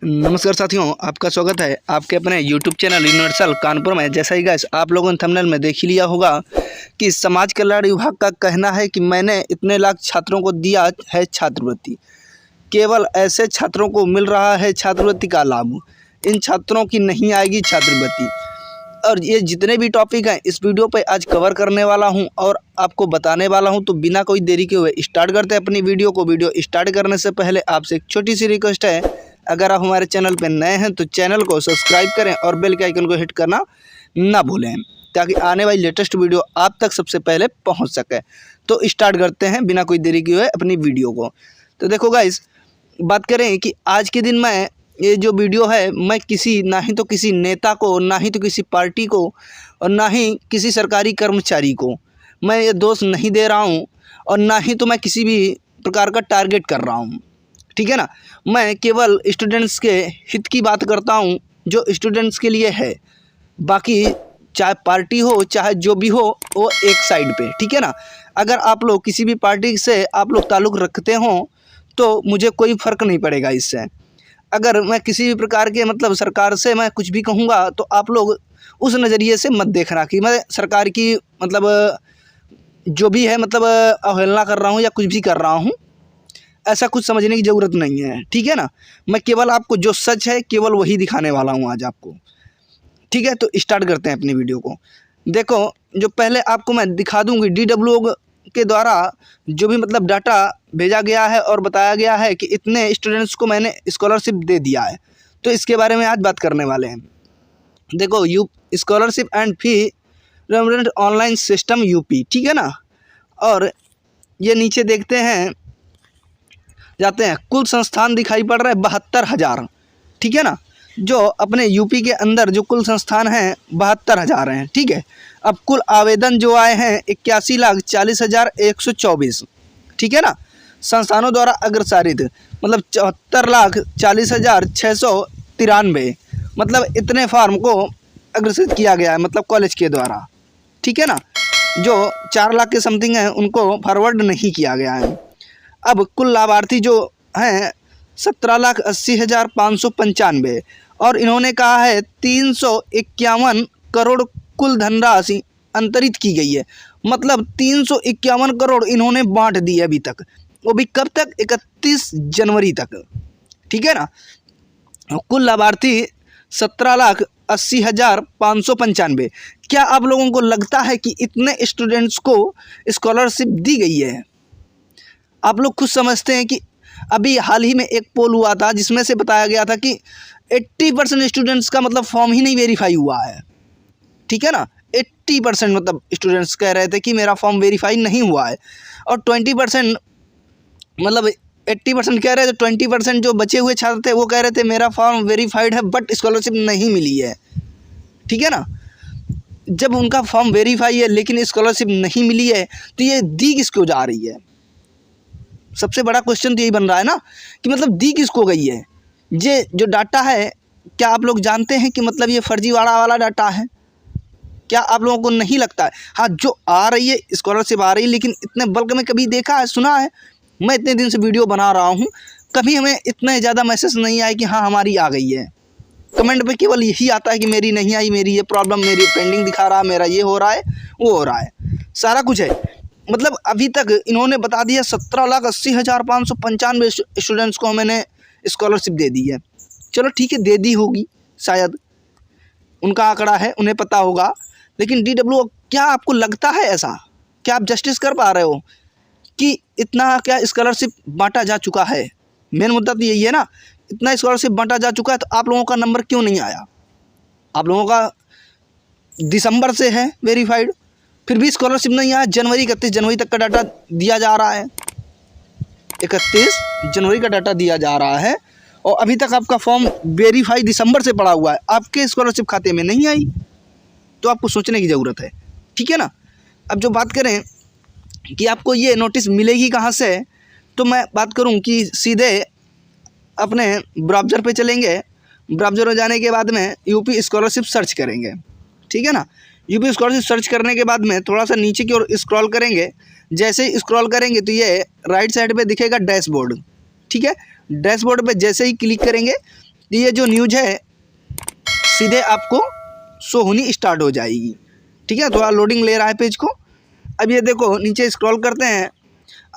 नमस्कार साथियों, आपका स्वागत है आपके अपने YouTube चैनल यूनिवर्सल कानपुर में। जैसा ही गाइस आप लोगों ने थंबनेल में देख ही लिया होगा कि समाज कल्याण विभाग का कहना है कि मैंने इतने लाख छात्रों को दिया है छात्रवृत्ति। केवल ऐसे छात्रों को मिल रहा है छात्रवृत्ति का लाभ, इन छात्रों की नहीं आएगी छात्रवृत्ति। और ये जितने भी टॉपिक हैं इस वीडियो पे आज कवर करने वाला हूं और आपको बताने वाला हूं। तो बिना कोई देरी के हुए स्टार्ट करते हैं अपनी वीडियो को। वीडियो स्टार्ट करने से पहले आपसे एक छोटी सी रिक्वेस्ट है, अगर आप हमारे चैनल पर नए हैं तो चैनल को सब्सक्राइब करें और बेल के आइकन को हिट करना ना भूलें, ताकि आने वाली लेटेस्ट वीडियो आप तक सबसे पहले पहुँच सके। तो स्टार्ट करते हैं बिना कोई देरी के हुए अपनी वीडियो को। तो देखो गाइस, बात करें कि आज के दिन में ये जो वीडियो है, मैं ना ही तो किसी नेता को, ना ही तो किसी पार्टी को और ना ही किसी सरकारी कर्मचारी को मैं ये दोष नहीं दे रहा हूँ, और ना ही तो मैं किसी भी प्रकार का टारगेट कर रहा हूँ, ठीक है ना। मैं केवल स्टूडेंट्स के हित की बात करता हूँ, जो स्टूडेंट्स के लिए है। बाकी चाहे पार्टी हो चाहे जो भी हो, वो एक साइड पे, ठीक है ना। अगर आप लोग किसी भी पार्टी से आप लोग ताल्लुक़ रखते हों तो मुझे कोई फ़र्क नहीं पड़ेगा इससे। अगर मैं किसी भी प्रकार के सरकार से मैं कुछ भी कहूँगा तो आप लोग उस नज़रिए से मत देखना कि मैं सरकार की जो भी है अवहेलना कर रहा हूँ या कुछ भी कर रहा हूँ। ऐसा कुछ समझने की ज़रूरत नहीं है, ठीक है ना। मैं केवल आपको जो सच है केवल वही दिखाने वाला हूँ आज आपको, ठीक है। तो स्टार्ट करते हैं अपनी वीडियो को। देखो, जो पहले आपको मैं दिखा दूँगी DWO के द्वारा जो भी डाटा भेजा गया है और बताया गया है कि इतने स्टूडेंट्स को मैंने स्कॉलरशिप दे दिया है। तो इसके बारे में आज बात करने वाले हैं। देखो, scholarship and fee reimbursement online system UP, ठीक है ना। और ये नीचे देखते हैं, जाते हैं, कुल संस्थान दिखाई पड़ रहा है 72,000, ठीक है ना। जो अपने यूपी के अंदर जो कुल संस्थान हैं 72,000 हैं, ठीक है। अब कुल आवेदन जो आए हैं 81,40,124, ठीक है ना। संस्थानों द्वारा अग्रसारित 74,40,693, इतने फार्म को अग्रसित किया गया है कॉलेज के द्वारा, ठीक है ना। जो 4 लाख के समथिंग हैं उनको फॉरवर्ड नहीं किया गया है। अब कुल लाभार्थी जो हैं 17,80,595, और इन्होंने कहा है 351 करोड़ कुल धनराशि अंतरित की गई है। 351 करोड़ इन्होंने बांट दी है अभी तक, वो भी कब तक? 31 जनवरी तक, ठीक है ना। कुल लाभार्थी 17,80,595। क्या आप लोगों को लगता है कि इतने स्टूडेंट्स को स्कॉलरशिप दी गई है? आप लोग खुद समझते हैं कि अभी हाल ही में एक पोल हुआ था जिसमें से बताया गया था कि 80% स्टूडेंट्स का फॉर्म ही नहीं वेरीफाई हुआ है, ठीक है ना। 80% स्टूडेंट्स कह रहे थे कि मेरा फॉर्म वेरीफाई नहीं हुआ है, और 20% 80% कह रहे थे, 20% जो बचे हुए छात्र थे वो कह रहे थे मेरा फॉर्म वेरीफाइड है बट स्कॉलरशिप नहीं मिली है, ठीक है ना। जब उनका फॉर्म वेरीफाई है लेकिन स्कॉलरशिप नहीं मिली है तो ये दी किसको जा रही है? सबसे बड़ा क्वेश्चन तो यही बन रहा है ना कि दी किसको गई है। ये जो डाटा है, क्या आप लोग जानते हैं कि ये फर्जीवाड़ा वाला डाटा है? क्या आप लोगों को नहीं लगता है? हाँ, जो आ रही है स्कॉलरशिप आ रही है, लेकिन इतने बल्क में कभी देखा है, सुना है? मैं इतने दिन से वीडियो बना रहा हूँ, कभी हमें इतने ज़्यादा मैसेज नहीं आए कि हाँ हमारी आ गई है। कमेंट पे केवल यही आता है कि मेरी नहीं आई, मेरी ये प्रॉब्लम, मेरी पेंडिंग दिखा रहा है, मेरा ये हो रहा है, वो हो रहा है, सारा कुछ है। अभी तक इन्होंने बता दिया 17,80,595 स्टूडेंट्स को मैंने स्कॉलरशिप दे दी है। चलो ठीक है, दे दी होगी, शायद उनका आंकड़ा है, उन्हें पता होगा। लेकिन DWO, क्या आपको लगता है ऐसा? क्या आप जस्टिस कर पा रहे हो कि इतना क्या स्कॉलरशिप बांटा जा चुका है? मेन मुद्दा तो यही है ना, इतना स्कॉलरशिप बांटा जा चुका है तो आप लोगों का नंबर क्यों नहीं आया? आप लोगों का दिसंबर से है वेरीफाइड, फिर भी स्कॉलरशिप नहीं आया। 31 जनवरी तक का डाटा दिया जा रहा है, 31 जनवरी का डाटा दिया जा रहा है, और अभी तक आपका फॉर्म वेरीफाई दिसंबर से पड़ा हुआ है, आपके स्कॉलरशिप खाते में नहीं आई। तो आपको सोचने की ज़रूरत है, ठीक है ना। अब जो बात करें कि आपको ये नोटिस मिलेगी कहाँ से, तो मैं बात करूँ कि सीधे अपने ब्राउज़र पे चलेंगे। ब्राउज़र में जाने के बाद में यूपी स्कॉलरशिप सर्च करेंगे, ठीक है ना। यूपी स्कॉलरशिप सर्च करने के बाद में थोड़ा सा नीचे की ओर स्क्रॉल करेंगे। जैसे ही स्क्रॉल करेंगे तो ये राइट साइड पे दिखेगा डैशबोर्ड, ठीक है। डैशबोर्ड पे जैसे ही क्लिक करेंगे ये जो न्यूज़ है सीधे आपको शो होनी स्टार्ट हो जाएगी। ठीक है, थोड़ा लोडिंग ले रहा है पेज को। अब ये देखो नीचे स्क्रॉल करते हैं,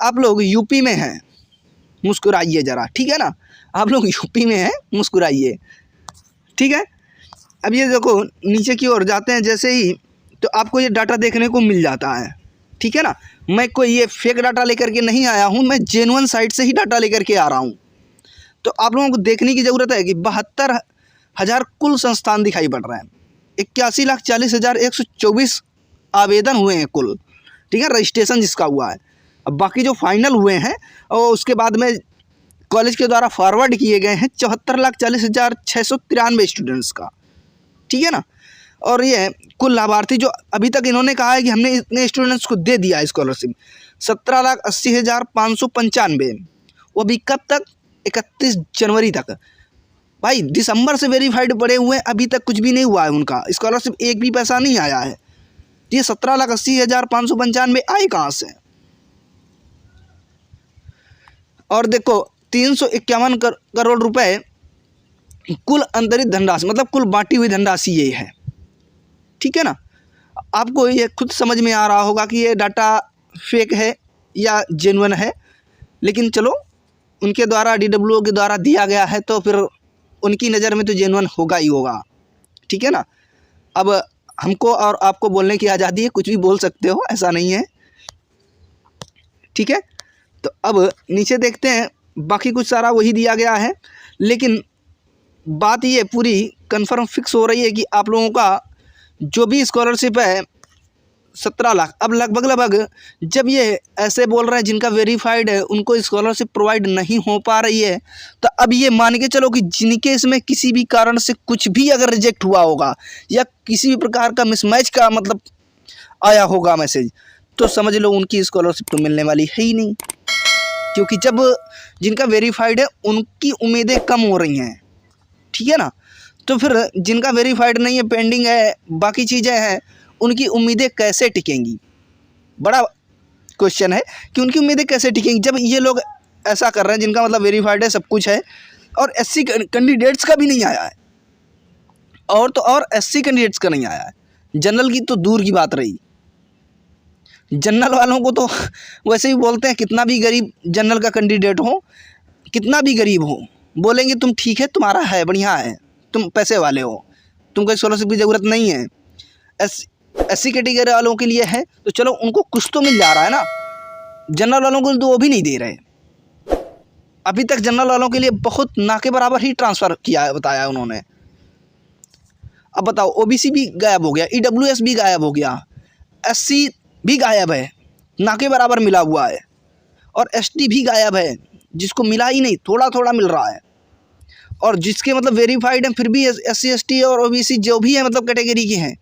आप लोग यूपी में हैं, मुस्कुराइए ज़रा, ठीक है ना, आप लोग यूपी में हैं, मुस्कुराइए, ठीक है। अब ये देखो नीचे की ओर जाते हैं जैसे ही, तो आपको ये डाटा देखने को मिल जाता है, ठीक है ना। मैं कोई ये फेक डाटा लेकर के नहीं आया हूँ, मैं जेन्युइन साइट से ही डाटा लेकर के आ रहा हूँ। तो आप लोगों को देखने की ज़रूरत है कि 72,000 कुल संस्थान दिखाई पड़ रहे हैं, 81,40,124 आवेदन हुए हैं कुल, ठीक है, रजिस्ट्रेशन जिसका हुआ है। अब बाकी जो फाइनल हुए हैं और उसके बाद में कॉलेज के द्वारा फॉरवर्ड किए गए हैं 74,40,693 स्टूडेंट्स का, ठीक है ना। और ये कुल लाभार्थी जो अभी तक इन्होंने कहा है कि हमने इतने स्टूडेंट्स को दे दिया स्कॉलरशिप, 17,80,595, वो भी कब तक, 31 जनवरी तक। भाई दिसंबर से वेरीफाइड पड़े हुए हैं, अभी तक कुछ भी नहीं हुआ है उनका, स्कॉलरशिप एक भी पैसा नहीं आया है। ये 17,80,595 आए कहाँ से? और देखो 351 करोड़ रुपए कुल अंतरित धनराशि, मतलब कुल बांटी हुई धनराशि ये है, ठीक है ना। आपको ये खुद समझ में आ रहा होगा कि ये डाटा फेक है या जेन्युइन है, लेकिन चलो उनके द्वारा DWO के द्वारा दिया गया है तो फिर उनकी नज़र में तो जेन्युइन होगा ही होगा, ठीक है ना। अब हमको और आपको बोलने की आज़ादी है, कुछ भी बोल सकते हो, ऐसा नहीं है, ठीक है। तो अब नीचे देखते हैं, बाकी कुछ सारा वही दिया गया है, लेकिन बात ये पूरी कंफर्म फिक्स हो रही है कि आप लोगों का जो भी स्कॉलरशिप है 17 लाख, अब लगभग जब ये ऐसे बोल रहे हैं जिनका वेरीफाइड है उनको स्कॉलरशिप प्रोवाइड नहीं हो पा रही है, तो अब ये मान के चलो कि जिनके इसमें किसी भी कारण से कुछ भी अगर रिजेक्ट हुआ होगा या किसी भी प्रकार का मिसमैच का मतलब आया होगा मैसेज, तो समझ लो उनकी स्कॉलरशिप तो मिलने वाली है ही नहीं, क्योंकि जब जिनका वेरीफाइड है उनकी उम्मीदें कम हो रही हैं, ठीक है ना। तो फिर जिनका वेरीफाइड नहीं है, पेंडिंग है, बाकी चीज़ें हैं, उनकी उम्मीदें कैसे टिकेंगी? बड़ा क्वेश्चन है कि उनकी उम्मीदें कैसे टिकेंगी जब ये लोग ऐसा कर रहे हैं जिनका मतलब वेरीफाइड है, सब कुछ है, और SC कैंडिडेट्स का भी नहीं आया है, और तो और SC कैंडिडेट्स का नहीं आया है। जनरल की तो दूर की बात रही, जनरल वालों को तो वैसे भी बोलते हैं, कितना भी गरीब जनरल का कैंडिडेट हो, कितना भी गरीब हो, बोलेंगे तुम ठीक है, तुम्हारा है, बढ़िया है, तुम पैसे वाले हो, तुमको स्कॉलरशिप की ज़रूरत नहीं है। SC कैटेगरी वालों के लिए है तो चलो उनको कुछ तो मिल जा रहा है ना, जनरल वालों को तो वो भी नहीं दे रहे। अभी तक जनरल वालों के लिए बहुत ना के बराबर ही ट्रांसफ़र किया है, बताया उन्होंने। अब बताओ OBC भी गायब हो गया, EWS भी गायब हो गया, SC भी गायब है, ना के बराबर मिला हुआ है, और ST भी गायब है, जिसको मिला ही नहीं, थोड़ा थोड़ा मिल रहा है, और जिसके मतलब वेरीफाइड हैं फिर भी SC ST और OBC जो भी है मतलब कैटेगरी के हैं,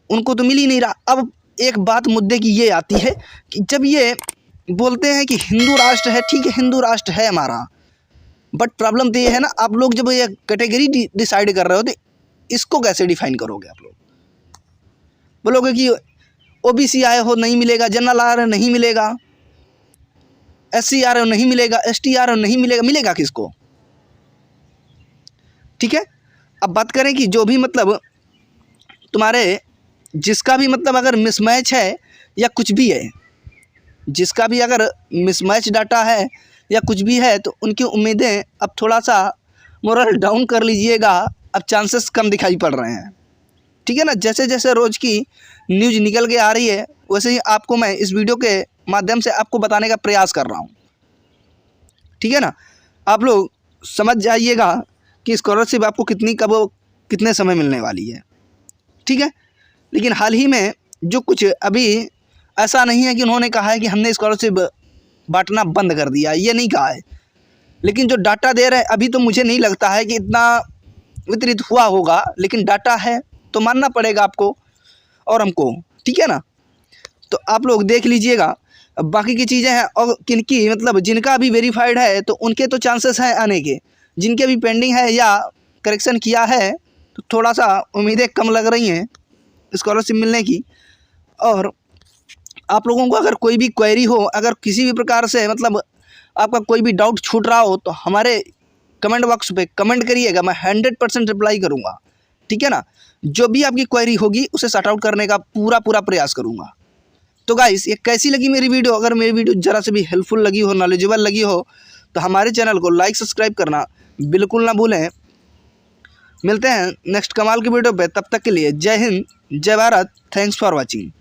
उनको तो मिल ही नहीं रहा। अब एक बात मुद्दे की ये आती है कि जब ये बोलते हैं कि हिंदू राष्ट्र है, ठीक है हिंदू राष्ट्र है हमारा, बट प्रॉब्लम तो ये है ना, आप लोग जब ये कैटेगरी डिसाइड कर रहे हो तो इसको कैसे डिफाइन करोगे? आप लोग बोलोगे कि OBC आए हो नहीं मिलेगा, जनरल आ रहे हो नहीं मिलेगा, SC आ रहे हो नहीं मिलेगा, ST आ रहे हो नहीं मिलेगा, मिलेगा किसको? ठीक है। अब बात करें कि जो भी मतलब तुम्हारे जिसका भी मतलब अगर मिसमैच है या कुछ भी है, जिसका भी अगर मिसमैच डाटा है या कुछ भी है, तो उनकी उम्मीदें अब थोड़ा सा मोरल डाउन कर लीजिएगा, अब चांसेस कम दिखाई पड़ रहे हैं, ठीक है ना। जैसे जैसे रोज़ की न्यूज़ निकल के आ रही है वैसे ही आपको मैं इस वीडियो के माध्यम से आपको बताने का प्रयास कर रहा हूँ, ठीक है ना। आप लोग समझ जाइएगा कि स्कॉलरशिप आपको कितनी कब कितने समय मिलने वाली है, ठीक है। लेकिन हाल ही में जो कुछ अभी ऐसा नहीं है कि उन्होंने कहा है कि हमने स्कॉलरशिप बांटना बंद कर दिया, ये नहीं कहा है, लेकिन जो डाटा दे रहे हैं अभी तो मुझे नहीं लगता है कि इतना वितरित हुआ होगा, लेकिन डाटा है तो मानना पड़ेगा आपको और हमको, ठीक है ना। तो आप लोग देख लीजिएगा, बाकी की चीज़ें हैं, और किनकी मतलब जिनका अभी वेरीफाइड है तो उनके तो चांसेस हैं आने के, जिनके अभी पेंडिंग है या करेक्शन किया है तो थोड़ा सा उम्मीदें कम लग रही हैं स्कॉलरशिप मिलने की। और आप लोगों को अगर कोई भी क्वेरी हो, अगर किसी भी प्रकार से मतलब आपका कोई भी डाउट छूट रहा हो, तो हमारे कमेंट बॉक्स पे कमेंट करिएगा, मैं 100% रिप्लाई करूँगा, ठीक है ना। जो भी आपकी क्वेरी होगी उसे सॉर्ट आउट करने का पूरा प्रयास करूँगा। तो गाइस, ये कैसी लगी मेरी वीडियो? अगर मेरी वीडियो ज़रा से भी हेल्पफुल लगी हो, नॉलेजेबल लगी हो, तो हमारे चैनल को लाइक सब्सक्राइब करना बिल्कुल ना भूलें। मिलते हैं नेक्स्ट कमाल की वीडियो पे, तब तक के लिए जय हिंद, जय भारत, थैंक्स फॉर वॉचिंग।